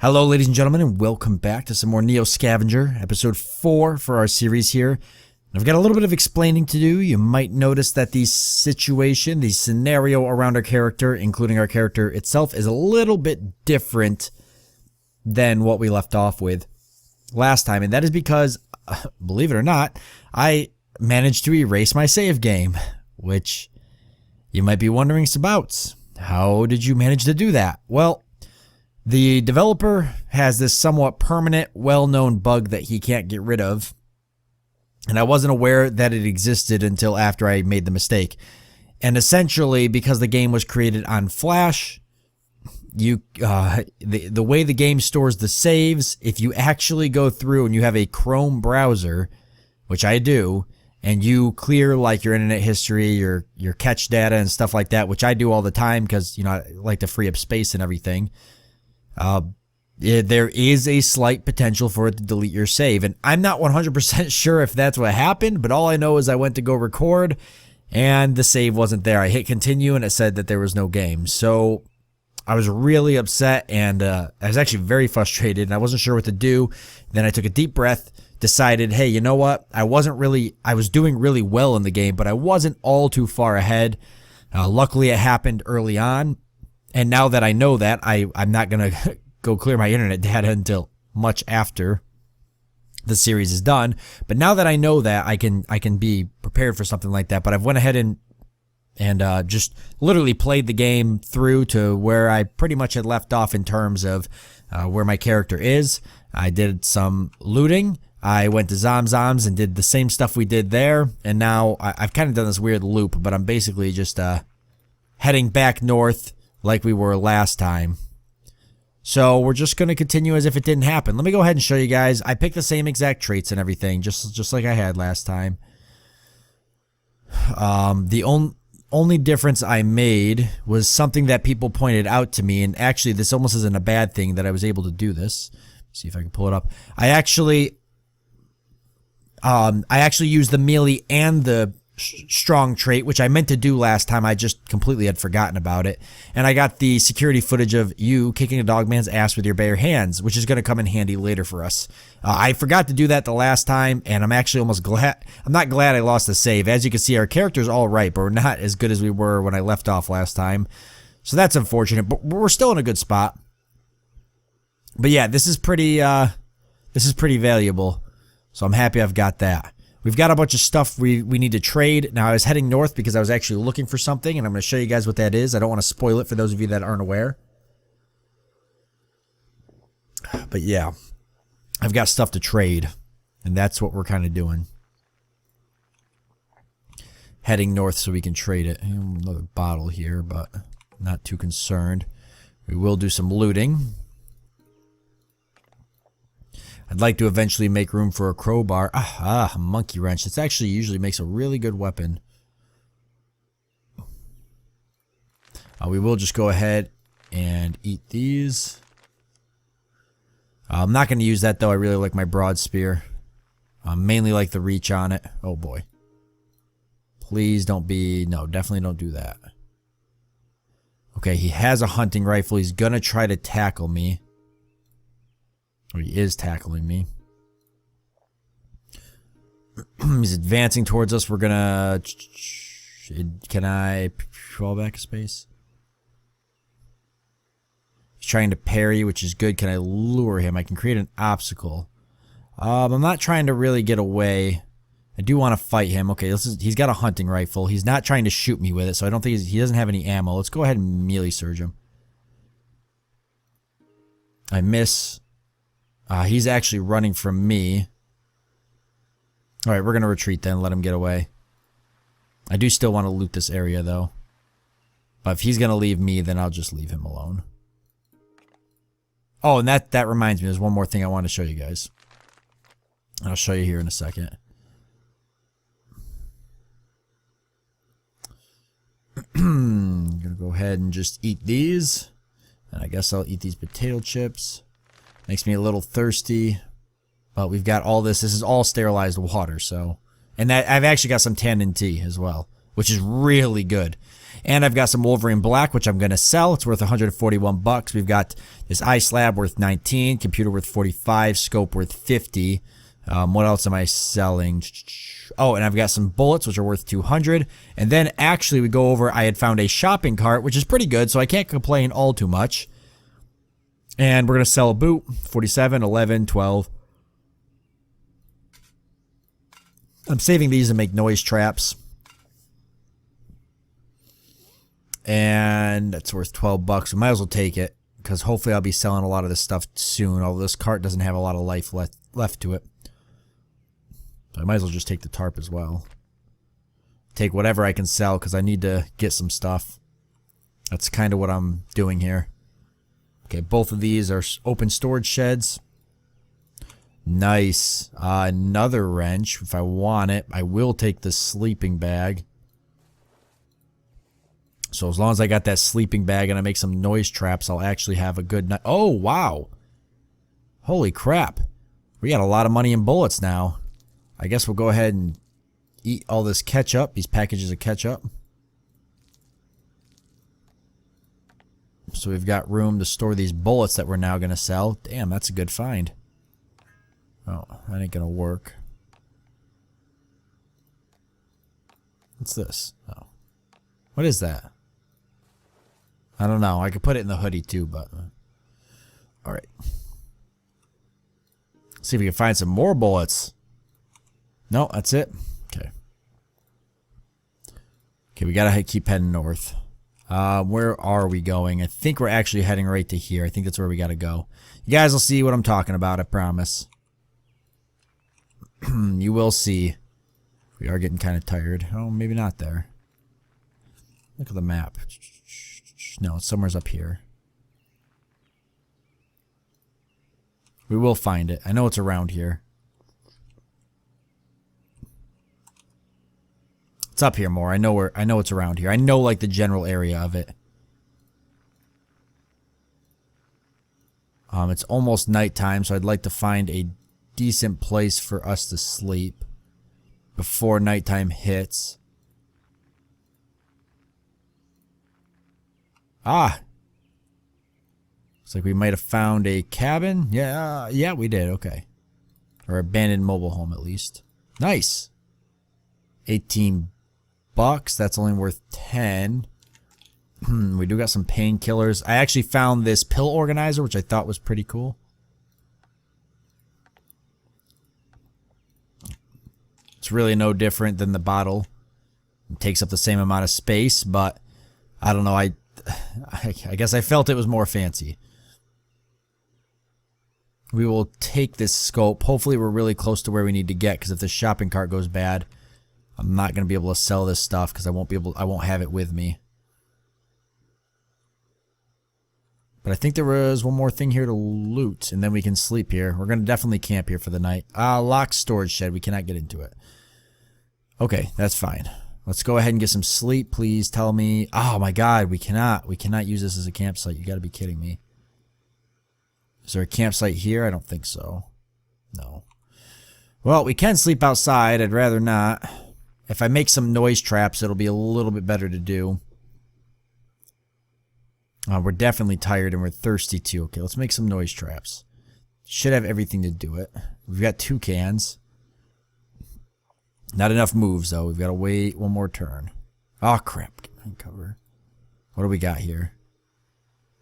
Hello ladies and gentlemen, and welcome back to some more NEO Scavenger, episode 4 for our series here. I've got a little bit of explaining to do. You might notice that the scenario around our character, including our character itself, is a little bit different than what we left off with last time. And that is because, believe it or not, I managed to erase my save game, which you might be wondering, Sabouts, how did you manage to do that? Well, the developer has this somewhat permanent, well-known bug that he can't get rid of, and I wasn't aware that it existed until after I made the mistake. And essentially, because the game was created on Flash, the way the game stores the saves, if you actually go through and you have a Chrome browser, which I do, and you clear like your internet history, your cache data and stuff like that, which I do all the time because, you know, I like to free up space and everything. There is a slight potential for it to delete your save, and I'm not 100% sure if that's what happened, but all I know is I went to go record and the save wasn't there. I hit continue and it said that there was no game. So I was really upset, and I was actually very frustrated, and I wasn't sure what to do. Then I took a deep breath, decided, hey, you know what? I was doing really well in the game, but I wasn't all too far ahead. Luckily it happened early on. And now that I know that, I'm not going to go clear my internet data until much after the series is done. But now that I know that, I can be prepared for something like that. But I've went ahead and just literally played the game through to where I pretty much had left off in terms of where my character is. I did some looting. I went to Zomzoms and did the same stuff we did there. And now I've kind of done this weird loop, but I'm basically just heading back north like we were last time. So we're just going to continue as if it didn't happen. Let me go ahead and show you guys. I picked the same exact traits and everything, just like I had last time. The only difference I made was something that people pointed out to me, and actually this almost isn't a bad thing that I was able to do this. Let's see if I can pull it up. I actually used the melee and the strong trait, which I meant to do last time. I just completely had forgotten about it. And I got the security footage of you kicking a dog man's ass with your bare hands, which is going to come in handy later for us. I forgot to do that the last time, and I'm actually almost glad. I'm not glad I lost the save. As you can see, our character's all right, but we're not as good as we were when I left off last time. So that's unfortunate, but we're still in a good spot. But yeah, this is pretty valuable. So I'm happy I've got that. We've got a bunch of stuff we need to trade. Now, I was heading north because I was actually looking for something, and I'm going to show you guys what that is. I don't want to spoil it for those of you that aren't aware. But yeah, I've got stuff to trade, and that's what we're kind of doing. Heading north so we can trade it. Another bottle here, but not too concerned. We will do some looting. I'd like to eventually make room for a crowbar. A monkey wrench. This actually usually makes a really good weapon. We will just go ahead and eat these. I'm not going to use that, though. I really like my broad spear. Mainly like the reach on it. Oh, boy. Please don't be... No, definitely don't do that. Okay, he has a hunting rifle. He's going to try to tackle me. Or he is tackling me. He's advancing towards us. We're gonna... Can I fall back a space? He's trying to parry, which is good. Can I lure him? I can create an obstacle. I'm not trying to really get away. I do want to fight him. Okay, he's got a hunting rifle. He's not trying to shoot me with it, so I don't think he doesn't have any ammo. Let's go ahead and melee surge him. I miss... he's actually running from me. Alright, we're going to retreat then, let him get away. I do still want to loot this area, though. But if he's going to leave me, then I'll just leave him alone. Oh, and that reminds me, there's one more thing I want to show you guys. I'll show you here in a second. I'm going to go ahead and just eat these. And I guess I'll eat these potato chips. Makes me a little thirsty, but we've got all this. This is all sterilized water, so. And that I've actually got some tannin tea as well, which is really good. And I've got some Wolverine Black, which I'm going to sell. It's worth 141 bucks. We've got this eye slab worth 19, computer worth 45, scope worth 50. What else am I selling? Oh, and I've got some bullets, which are worth 200. And then actually we go over, I had found a shopping cart, which is pretty good, so I can't complain all too much. And we're going to sell a boot, 47, 11, 12. I'm saving these to make noise traps. And that's worth 12 bucks. We might as well take it, because hopefully I'll be selling a lot of this stuff soon, although this cart doesn't have a lot of life left to it. I might as well just take the tarp as well. Take whatever I can sell because I need to get some stuff. That's kind of what I'm doing here. Okay, both of these are open storage sheds. Nice. Another wrench. If I want it, I will take the sleeping bag. So as long as I got that sleeping bag and I make some noise traps, I'll actually have a good night. Oh, wow. Holy crap. We got a lot of money in bullets now. I guess we'll go ahead and eat all this ketchup, these packages of ketchup. So we've got room to store these bullets that we're now going to sell. Damn, that's a good find. Oh, that ain't going to work. What's this? Oh. What is that? I don't know. I could put it in the hoodie too, but... Alright. See if we can find some more bullets. No, that's it. Okay. Okay, we gotta keep heading north. Where are we going? I think we're actually heading right to here. I think that's where we gotta go. You guys will see what I'm talking about, I promise. You will see. We are getting kind of tired. Oh, maybe not there. Look at the map. No, it's somewhere's up here. We will find it. I know it's around here. It's up here more. I know it's around here. I know like the general area of it. It's almost nighttime, so I'd like to find a decent place for us to sleep before nighttime hits. Ah. Looks like we might have found a cabin. Yeah, we did. Okay. Or abandoned mobile home at least. Nice. 18 bucks. That's only worth 10. We do got some painkillers. I actually found this pill organizer, which I thought was pretty cool. It's really no different than the bottle. It takes up the same amount of space, but I don't know. I guess I felt it was more fancy. We will take this scope. Hopefully we're really close to where we need to get, because if the shopping cart goes bad, I'm not going to be able to sell this stuff because I won't have it with me. But I think there was one more thing here to loot, and then we can sleep here. We're going to definitely camp here for the night. Locked storage shed. We cannot get into it. Okay, that's fine. Let's go ahead and get some sleep. Please tell me. Oh my god, we cannot use this as a campsite. You got to be kidding me. Is there a campsite here? I don't think so. No. Well, we can sleep outside. I'd rather not. If I make some noise traps, it'll be a little bit better to do. We're definitely tired and we're thirsty too. Okay, let's make some noise traps. Should have everything to do it. We've got 2 cans. Not enough moves though. We've got to wait one more turn. Oh crap. Get my cover. What do we got here?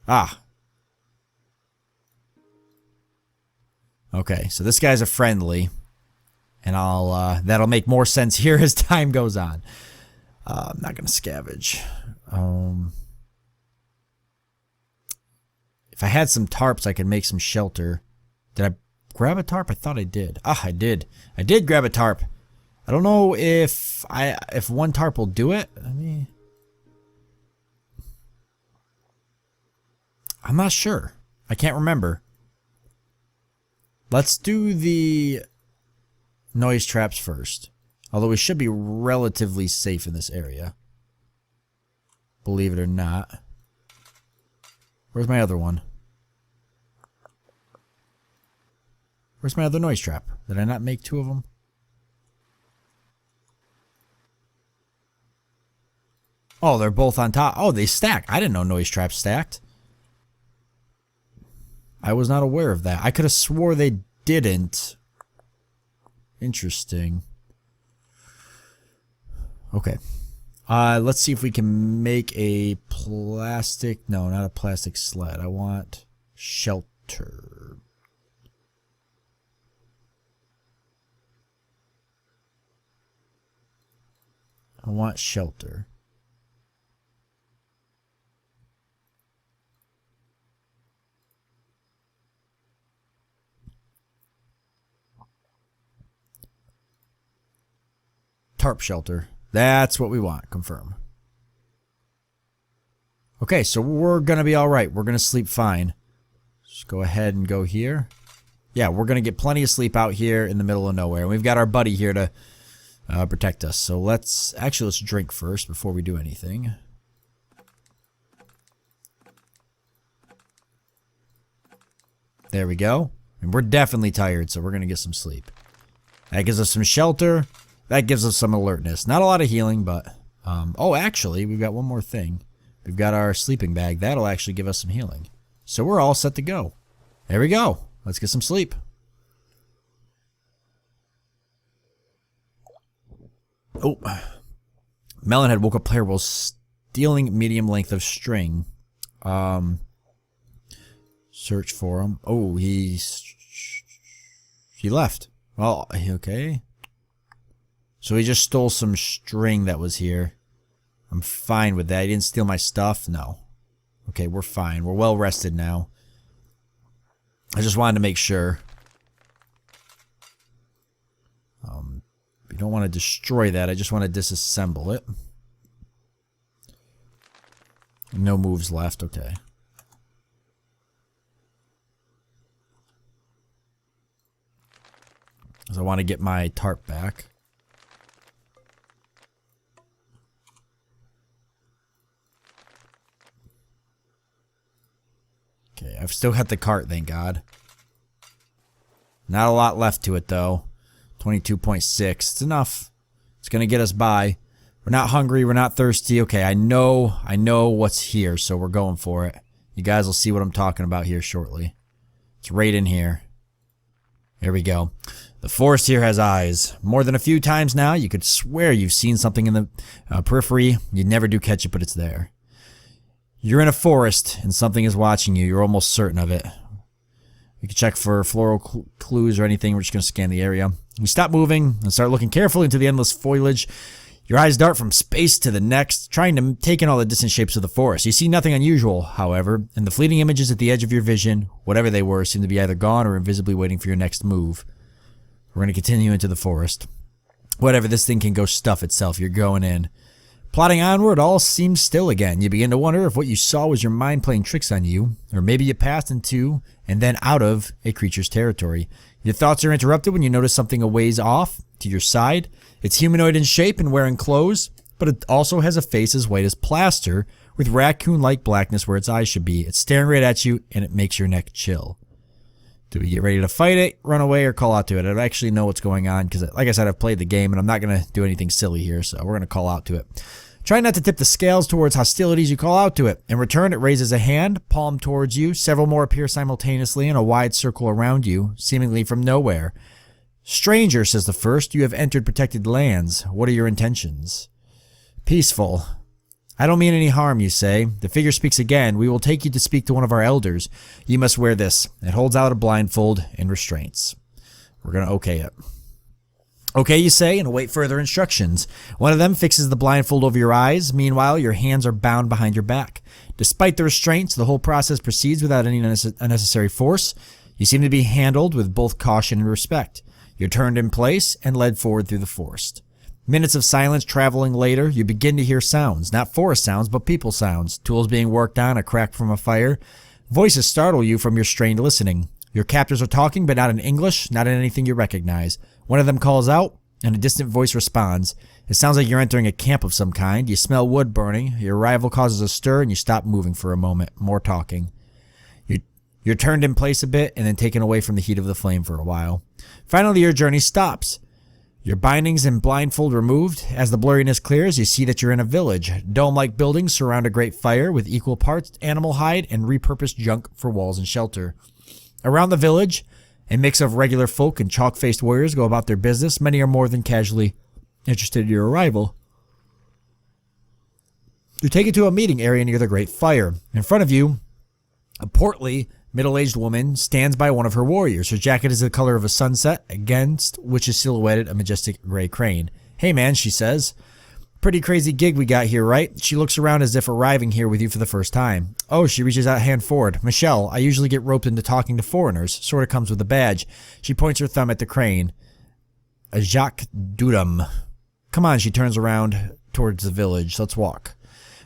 Ah. Okay, so this guy's a friendly. And that'll make more sense here as time goes on. I'm not gonna scavenge. If I had some tarps, I could make some shelter. Did I grab a tarp? I thought I did. Ah, I did. I did grab a tarp. I don't know if one tarp will do it. I mean, I'm not sure. I can't remember. Let's do the noise traps first. Although we should be relatively safe in this area. Believe it or not. Where's my other one? Where's my other noise trap? Did I not make 2 of them? Oh, they're both on top. Oh, they stack. I didn't know noise traps stacked. I was not aware of that. I could have swore they didn't. Interesting. Okay. Let's see if we can make a plastic... No, not a plastic sled. I want shelter. I want shelter. Tarp shelter. That's what we want. Confirm. Okay, so we're going to be alright. We're going to sleep fine. Just go ahead and go here. Yeah, we're going to get plenty of sleep out here in the middle of nowhere. And we've got our buddy here to protect us. So let's drink first before we do anything. There we go. And we're definitely tired, so we're going to get some sleep. That gives us some shelter. That gives us some alertness. Not a lot of healing, but... oh, actually, we've got one more thing. We've got our sleeping bag. That'll actually give us some healing. So we're all set to go. There we go. Let's get some sleep. Oh. Melonhead woke up player while stealing medium length of string. Search for him. Oh, he left. Well, okay. So he just stole some string that was here. I'm fine with that. He didn't steal my stuff? No. Okay, we're fine. We're well rested now. I just wanted to make sure. You don't want to destroy that. I just want to disassemble it. No moves left. Okay. So I want to get my tarp back. Okay, I've still got the cart, thank God. Not a lot left to it, though. 22.6. It's enough. It's going to get us by. We're not hungry. We're not thirsty. Okay, I know what's here, so we're going for it. You guys will see what I'm talking about here shortly. It's right in here. Here we go. The forest here has eyes. More than a few times now, you could swear you've seen something in the periphery. You never do catch it, but it's there. You're in a forest, and something is watching you. You're almost certain of it. You can check for floral clues or anything. We're just going to scan the area. You stop moving and start looking carefully into the endless foliage. Your eyes dart from space to the next, trying to take in all the distant shapes of the forest. You see nothing unusual, however, and the fleeting images at the edge of your vision, whatever they were, seem to be either gone or invisibly waiting for your next move. We're going to continue into the forest. Whatever, this thing can go stuff itself. You're going in. Plodding onward, all seems still again. You begin to wonder if what you saw was your mind playing tricks on you, or maybe you passed into and then out of a creature's territory. Your thoughts are interrupted when you notice something a ways off to your side. It's humanoid in shape and wearing clothes, but it also has a face as white as plaster, with raccoon-like blackness where its eyes should be. It's staring right at you, and it makes your neck chill. Do we get ready to fight it, run away, or call out to it? I actually know what's going on, because like I said, I've played the game, and I'm not going to do anything silly here, so we're going to call out to it. Try not to tip the scales towards hostilities. You call out to it. In return, it raises a hand, palm towards you. Several more appear simultaneously in a wide circle around you, seemingly from nowhere. Stranger, says the first, you have entered protected lands. What are your intentions? Peaceful. I don't mean any harm, you say. The figure speaks again. We will take you to speak to one of our elders. You must wear this. It holds out a blindfold and restraints. We're going to okay it. Okay, you say, and await further instructions. One of them fixes the blindfold over your eyes. Meanwhile, your hands are bound behind your back. Despite the restraints, the whole process proceeds without any unnecessary force. You seem to be handled with both caution and respect. You're turned in place and led forward through the forest. Minutes of silence traveling later, you begin to hear sounds. Not forest sounds, but people sounds. Tools being worked on, a crack from a fire. Voices startle you from your strained listening. Your captors are talking, but not in English, not in anything you recognize. One of them calls out, and a distant voice responds. It sounds like you're entering a camp of some kind. You smell wood burning. Your arrival causes a stir, and you stop moving for a moment. More talking. You're turned in place a bit, and then taken away from the heat of the flame for a while. Finally, your journey stops. Your bindings and blindfold removed. As the blurriness clears, you see that you're in a village. Dome-like buildings surround a great fire with equal parts animal hide and repurposed junk for walls and shelter. Around the village, a mix of regular folk and chalk-faced warriors go about their business. Many are more than casually interested in your arrival. You're taken to a meeting area near the great fire. In front of you, a portly, middle-aged woman stands by one of her warriors. Her jacket is the color of a sunset, against which is silhouetted a majestic gray crane. "Hey man," she says. "Pretty crazy gig we got here, right?" She looks around as if arriving here with you for the first time. "Oh," she reaches out a hand forward. "Michelle, I usually get roped into talking to foreigners. Sorta comes with a badge." She points her thumb at the crane. "A Jacques Dudum. Come on," she turns around towards the village. "Let's walk."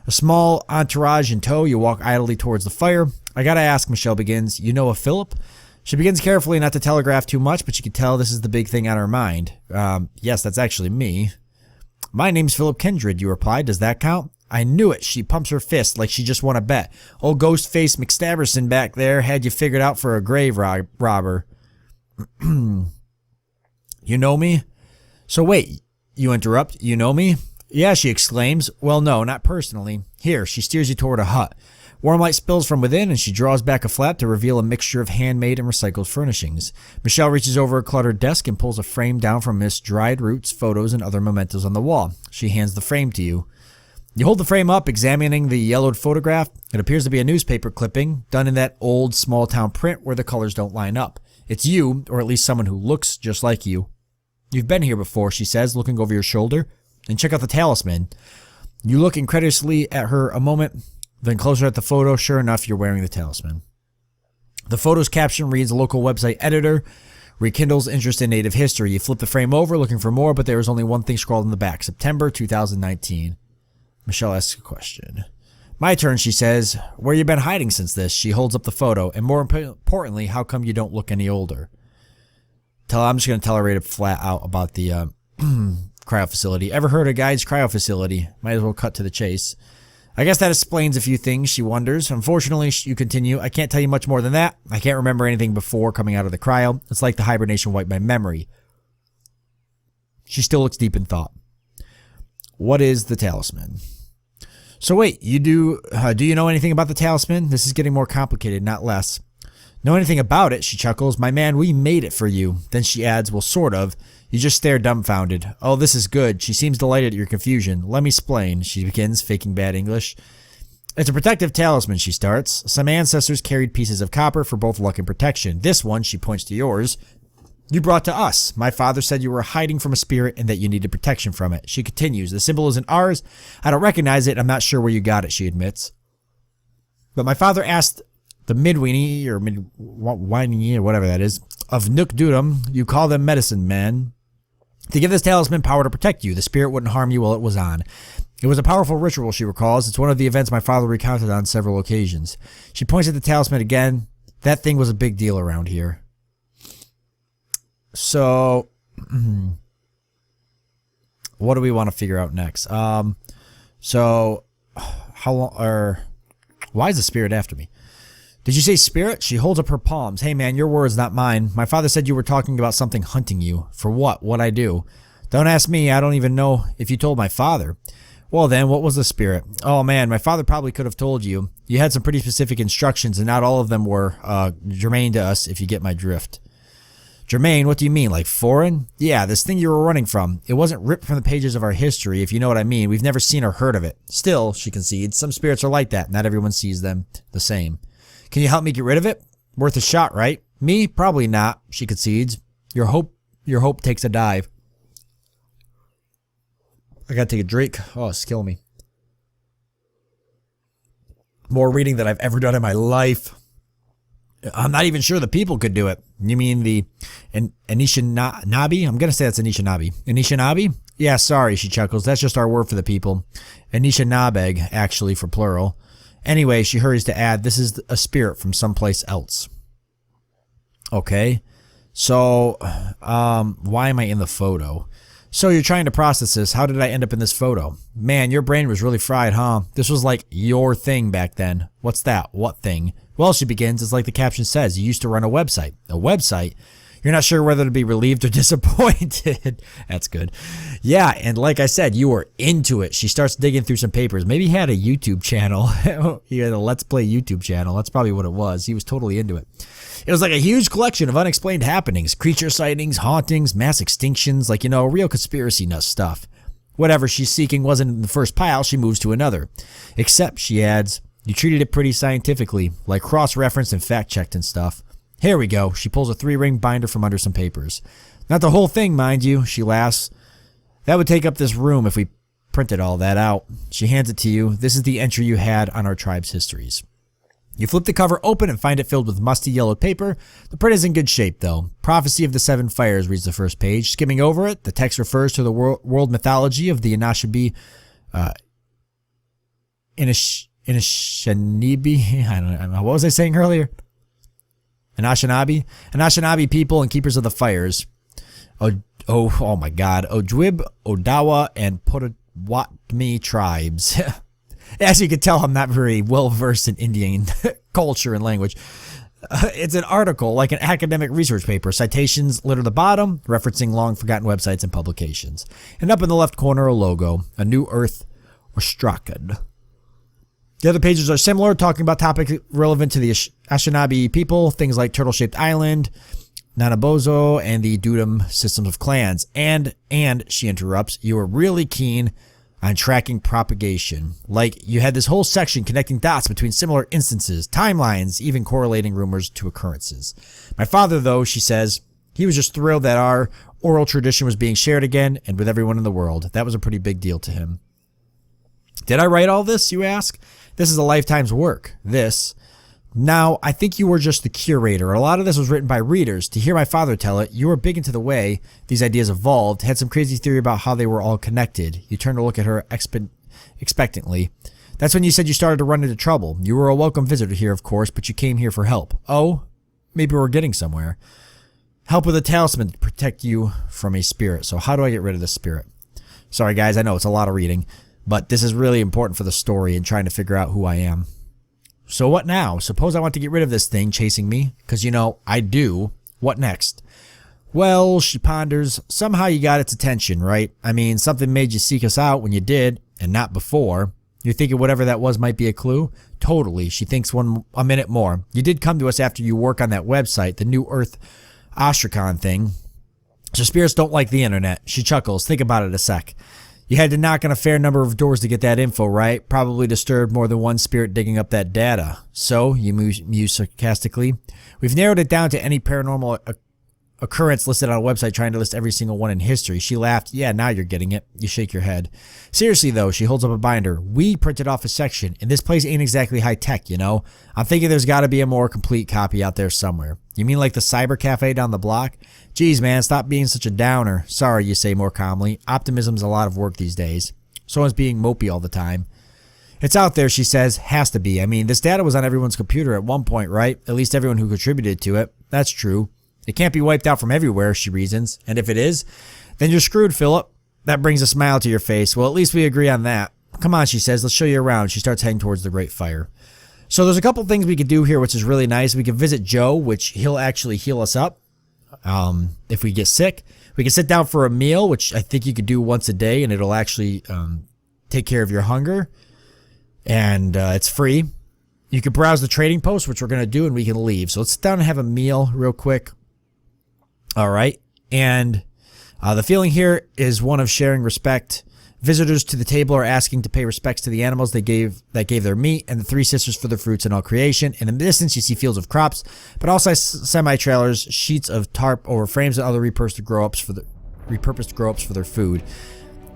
A small entourage in tow, you walk idly towards the fire. "I gotta ask," Michelle begins, "you know a Philip?" She begins carefully not to telegraph too much, but you can tell this is the big thing on her mind. Yes, that's actually me." "My name's Philip Kindred," you reply. "Does that count?" "I knew it." She pumps her fist like she just won a bet. "Old ghost-faced McStabberson back there had you figured out for a grave robber." "You know me?" "So wait," you interrupt, "you know me?" "Yeah," she exclaims. "Well, no, not personally. Here," she steers you toward a hut. Warm light spills from within, and she draws back a flap to reveal a mixture of handmade and recycled furnishings. Michelle reaches over a cluttered desk and pulls a frame down from amidst dried roots, photos, and other mementos on the wall. She hands the frame to you. You hold the frame up, examining the yellowed photograph. It appears to be a newspaper clipping, done in that old small-town print where the colors don't line up. It's you, or at least someone who looks just like you. "You've been here before," she says, looking over your shoulder. "And check out the talisman." You look incredulously at her a moment, then closer at the photo. Sure enough, you're wearing the talisman. The photo's caption reads, "Local website editor rekindles interest in native history." You flip the frame over, looking for more, but there is only one thing scrawled in the back: September 2019. Michelle asks a question. "My turn," she says. "Where you been hiding since this?" She holds up the photo, and more importantly, how come you don't look any older? I'm just going to tell her right flat out about the cryo facility. "Ever heard of Guide's cryo facility?" Might as well cut to the chase. "I guess that explains a few things," she wonders. "Unfortunately," you continue, "I can't tell you much more than that. I can't remember anything before coming out of the cryo. It's like the hibernation wiped my memory." She still looks deep in thought. "What is the talisman?" "So wait, do you know anything about the talisman? This is getting more complicated, not less." "Know anything about it?" She chuckles. "My man, we made it for you." Then she adds, "Well, sort of." You just stare dumbfounded. "Oh, this is good." She seems delighted at your confusion. "Let me explain," she begins, faking bad English. "It's a protective talisman," she starts. "Some ancestors carried pieces of copper for both luck and protection. This one," she points to yours, "you brought to us. My father said you were hiding from a spirit and that you needed protection from it." She continues, "The symbol isn't ours. I don't recognize it. I'm not sure where you got it," she admits. "But my father asked the Midweenie, or Midweenie, or whatever that is, of Nook Dudum, you call them medicine men, to give this talisman power to protect you. The spirit wouldn't harm you while it was on. It was a powerful ritual," she recalls. "It's one of the events my father recounted on several occasions." She points at the talisman again. "That thing was a big deal around here." So, what do we want to figure out next? So, how long, or why is the spirit after me? "Did you say spirit?" She holds up her palms. "Hey man, your words, not mine. My father said you were talking about something hunting you. For what? What'd I do?" "Don't ask me. I don't even know if you told my father." "Well then, what was the spirit?" "Oh man, my father probably could have told you. You had some pretty specific instructions, and not all of them were germane to us, if you get my drift." "Germane? What do you mean, like foreign?" "Yeah, this thing you were running from. It wasn't ripped from the pages of our history, if you know what I mean. We've never seen or heard of it. Still," she concedes, "some spirits are like that. Not everyone sees them the same. Can you help me get rid of it? Worth a shot, right?" "Me? Probably not," she concedes. Your hope takes a dive. I gotta take a drink. Oh, it's killing me. More reading than I've ever done in my life. I'm not even sure the people could do it. You mean the Anishinaabe? I'm gonna say that's Anishinaabe. Anishinaabe? "Yeah, sorry," she chuckles. "That's just our word for the people. Anishinaabe, actually, for plural. Anyway," she hurries to add, "this is a spirit from someplace else." Okay. So, why am I in the photo? "So you're trying to process this. How did I end up in this photo?" "Man, your brain was really fried, huh? This was like your thing back then." "What's that? What thing?" "Well," she begins, "it's like the caption says. You used to run a website." "A website? You're not sure whether to be relieved or disappointed. That's good. Yeah, and like I said, you were into it. She starts digging through some papers. Maybe he had a YouTube channel. He had a Let's Play YouTube channel. That's probably what it was. He was totally into it. It was like a huge collection of unexplained happenings, creature sightings, hauntings, mass extinctions, like, real conspiracy nut stuff. Whatever she's seeking wasn't in the first pile, she moves to another. Except, she adds, you treated it pretty scientifically, like cross-referenced and fact-checked and stuff. Here we go. She pulls a 3-ring binder from under some papers. Not the whole thing, mind you, she laughs. That would take up this room if we printed all that out. She hands it to you. This is the entry you had on our tribe's histories. You flip the cover open and find it filled with musty yellowed paper. The print is in good shape, though. Prophecy of the Seven Fires reads the first page. Skimming over it, the text refers to the world mythology of the Anishinaabe, Anishinaabe. I don't know. What was I saying earlier? Anishinaabe people and keepers of the fires. Oh my God. Ojibwe, Odawa, and Potawatomi tribes. As you can tell, I'm not very well versed in Indian culture and language. It's an article, like an academic research paper. Citations litter the bottom, referencing long forgotten websites and publications. And up in the left corner, a logo, a New Earth Ostrakan. The other pages are similar, talking about topics relevant to the Anishinaabe people, things like Turtle-Shaped Island, Nanabozo, and the Dudum systems of clans. And she interrupts, you were really keen on tracking propagation. Like, you had this whole section connecting dots between similar instances, timelines, even correlating rumors to occurrences. My father, though, she says, he was just thrilled that our oral tradition was being shared again and with everyone in the world. That was a pretty big deal to him. Did I write all this, you ask? This is a lifetime's work. Now, I think you were just the curator. A lot of this was written by readers. To hear my father tell it, you were big into the way these ideas evolved, had some crazy theory about how they were all connected. You turned to look at her expectantly. That's when you said you started to run into trouble. You were a welcome visitor here, of course, but you came here for help. Oh, maybe we're getting somewhere. Help with a talisman to protect you from a spirit. So how do I get rid of this spirit? Sorry, guys, I know it's a lot of reading, but this is really important for the story and trying to figure out who I am. So what now? Suppose I want to get rid of this thing chasing me, because I do. What next? Well, she ponders, somehow you got its attention, right? I mean, something made you seek us out when you did, and not before. You're thinking whatever that was might be a clue? Totally. She thinks a minute more. You did come to us after you work on that website, the New Earth Ostrakan thing. So spirits don't like the internet. She chuckles. Think about it a sec. You had to knock on a fair number of doors to get that info, right? Probably disturbed more than one spirit digging up that data. So, you muse sarcastically, we've narrowed it down to any paranormal occurrence listed on a website, trying to list every single one in history. She laughed. Yeah, now you're getting it. You shake your head. Seriously, though, she holds up a binder. We printed off a section, and this place ain't exactly high-tech, I'm thinking there's got to be a more complete copy out there somewhere. You mean like the cyber cafe down the block? Geez, man, stop being such a downer. Sorry, you say more calmly. Optimism's a lot of work these days. Someone's being mopey all the time. It's out there, she says. Has to be. I mean, this data was on everyone's computer at one point, right? At least everyone who contributed to it. That's true. It can't be wiped out from everywhere, she reasons. And if it is, then you're screwed, Philip. That brings a smile to your face. Well, at least we agree on that. Come on, she says. Let's show you around. She starts heading towards the Great Fire. So there's a couple things we could do here, which is really nice. We can visit Joe, which he'll actually heal us up if we get sick. We can sit down for a meal, which I think you could do once a day, and it'll actually take care of your hunger. And it's free. You can browse the trading post, which we're going to do, and we can leave. So let's sit down and have a meal real quick. All right. And the feeling here is one of sharing respect. Visitors to the table are asking to pay respects to the animals that gave their meat, and the three sisters for their fruits and all creation. In the distance, you see fields of crops, but also semi-trailers, sheets of tarp over frames, and other repurposed grow-ups for their food.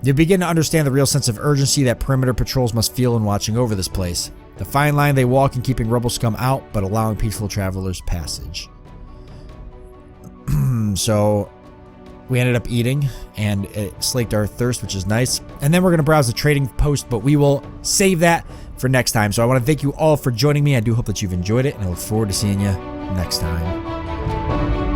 You begin to understand the real sense of urgency that perimeter patrols must feel in watching over this place. The fine line they walk in keeping rebel scum out, but allowing peaceful travelers passage. So we ended up eating, and it slaked our thirst, which is nice. And then we're going to browse the trading post, but we will save that for next time. So I want to thank you all for joining me. I do hope that you've enjoyed it, and I look forward to seeing you next time.